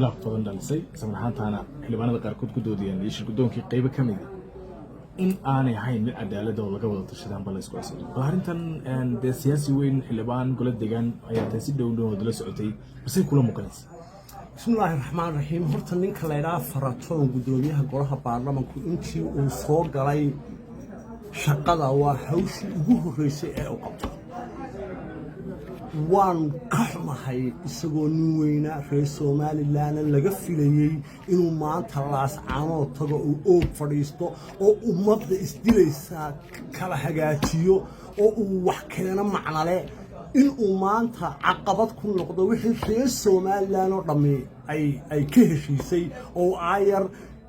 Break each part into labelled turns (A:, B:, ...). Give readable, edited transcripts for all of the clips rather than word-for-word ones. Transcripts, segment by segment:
A: khilaaf badan dhalisay samraxaantaana xildhibaanada qaarkood ku doodayaan iyo shirgudoonkii qaybo ka mid in aanay ahayn mid cadaalad oo laga wada tashadaan bal isku asado bal arrintan dee siyaasi weyn xildhibaan golo deegaan ayaa tahay si dhow la socotay balse kula muuqanaysa
B: bismillaahi raxmaan raxiim horta ninka la yidhaha faratoon gudoomiyaha golaha baarlamanku intii uu soo galay shaqada waa hawshii ugu horreysay ee u qabto waan ka xumahay isagoo nin weynaa reer somalilan laga filayey inuu maanta laascaanoo tago uu oog fadhiisto oo ummadda isdilaysaa kala hagaajiyo oo uu wax keeno macnale inuu maanta caqabad ku noqdo wixii reer somalilan oo dhammi ay ka heshiisay oo aayar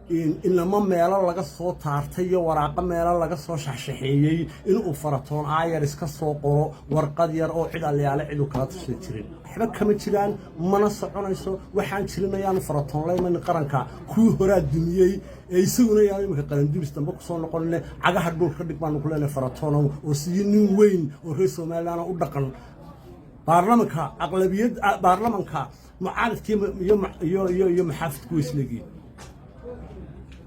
B: inama meelo laga soo taartay iyo waraaqo meelo laga soo shaxshaxeeyey inuu faratoon aayar iska soo qoro warqad yar oo cid alyaale cid uu kala tashan jirin waxba kama jiraan mana soconayso waxaan jirinayaanu faratoon layman qaranka kuwii horaa dumiyey ee isaguna yaa imika qaranduris dambe ku soo noqonne cagaha dhulka dhig baanu ku leenahay faratoon oo sidii nin weyn oo reer somalilan u dhaqan baarlamanka aqlabiyad baarlamanka mucaaradkii iyo maxaafidku isleegii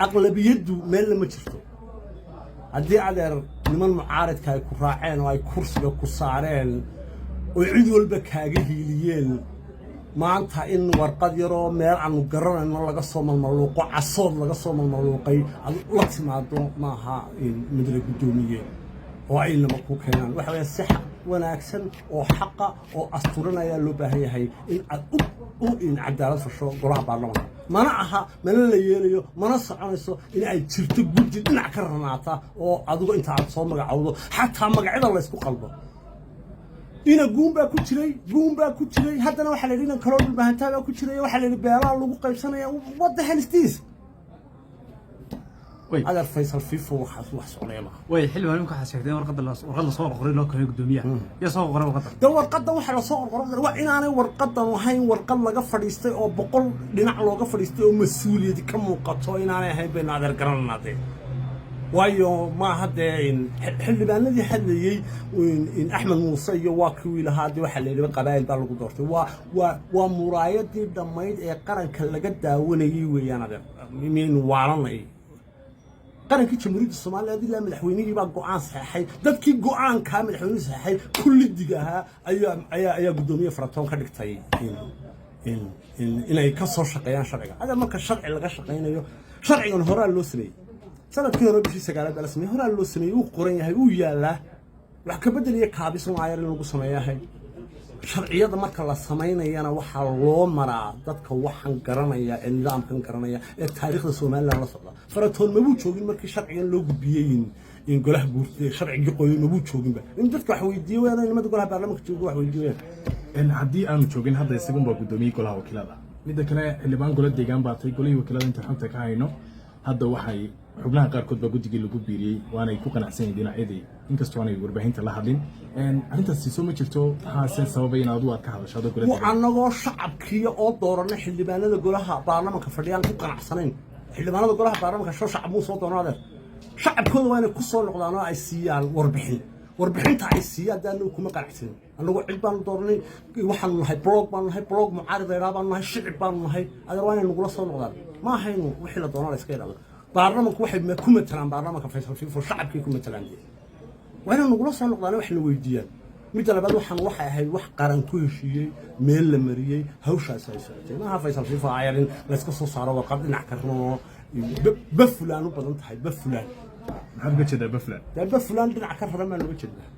B: aqlabiyadu meel lama jirto haddii adeer niman mucaaradka ay ku raaceen oo ay kursiga ku saareen oo cid walba kaaga hiiliyeen maanta in warqad yaroo meel aanu garanayno laga soo malmaluuqo casood laga soo malmaluuqay la timaado maaha midla guddoomiye oo ay lama ku keenaan waxa weeye si wanaagsan oo xaqa oo asturanaya loo baahan yahay in aad in cadaalad fasho golaha baarlamanka mana aha mana la yeelayo mana soconayso in ay jirto guddi dhinac ka ranaata oo adigu inta aad soo magacowdo xataa magacyada la isku qalbo ina guun baa ku jiray haddana waxaa la yidhi inan kaloo dhulbahantaa baa ku jiray waxaa la yidhi beelaa lagu qaybsanaya what the hell is this هذا الفيصل فيفو وحصوليما
C: وي حلو هلمك حسيتين ورقد سoo qoray loo kale gudoomiyaha ya soo qoray warqada
B: da warqada waxa la soo qoray waa inaanay warqadan ahayn warqad laga fadhiistay oo 100 dhinac looga fadhiistay oo mas'uuliyad ka muuqato inaanay ahayn been adeer garanade waayo ma hadeen xildhibaanadii hadlayay in Axmed Muuse iyo waakii lahaadii waxa la yiraahdo qabaayil baa lagu doortay waa muraayadii dhamayd ee qaranka laga daawanayay weeyaan adeer min waalanay qaranka jamhuuriyadda Soomaaliya ilaa madaxweynihii baa go'aan saxay dadkii go'aanka madaxweynuhu saxay kulli digaha ayaa gudoomiye faratoon ka dhigtay in ay ka soo shaqeeyaan sharciga hada marka sharci laga shaqeynayo sharcigan hore loo sameeyay sanadkii hore bishii 9 la sameeyay hore loo sameeyay uu qoran yahay uu yaala wax ka bedeliya kaabisan ayar in lagu sameeyahay sharciyada marka la sameynayana waxa loo maraa dadka waxan garanaya ee nidaamkan garanaya ee taariikhda Soomaaliland la socda faratoon ma buu joogin markii sharcigan loo gudbiyay in golaha guurtay sharcigi qoyay ma buu joogin ba in dadka wax weydiiyeen nimada golaha baarlamaanka joogo wax weydiiyeen
A: in haddii aanu joogin hadda isagu baa gudoomiye golaha wakiilada midda kale xildhibaan golo deegaan baatay golihii wakiilada inta xogta ka hayno hadda waxay xubnaha qaarkood baa guddigii lagu biiriyay waana ay ku qanacsan yihiin dhinacyadii inkastoo aanay warbaahinta la hadlin arrintaasi soo ma jirto maxaa sababay inaad u ka hadasho golaha
B: deegaan anagoo shacabkii oo dooranay xildhibaanada golaha baarlamaanka fadhiyaan ku qanacsanayn xildhibaanada golaha baarlamaanka shacab uu soo doonaadeen shacabkooda waa inay ku soo noqdaan oo ay siiyaan warbixinta ay siiyaan kuma qanacsan anagoo cid baan dooranay waxaan nahay blog mucaarad ay raabaan nahay shicib baan nahay adeer waa inay nagula soo noqdaan ma ahayno wixii la doonaa iska ilaalo baarlamaanku waxay ku matalaan baarlamaanka Faysal Fiifo shacabkii ku matalaan waa inay nagula soo noqdaan wax la weydiiyaan midda labaad waxay ahayd wax qaran ku heshiiyay meel la mariyay hawshaas ay socotay ma Faysal Fiifo ayarin la iska soo saaro warqad dhinac ka rano bafulaan u badan tahay bafulaan
A: maxaad ka jeedaa bafulaan
B: dhinac ka rano ma loo jeedaa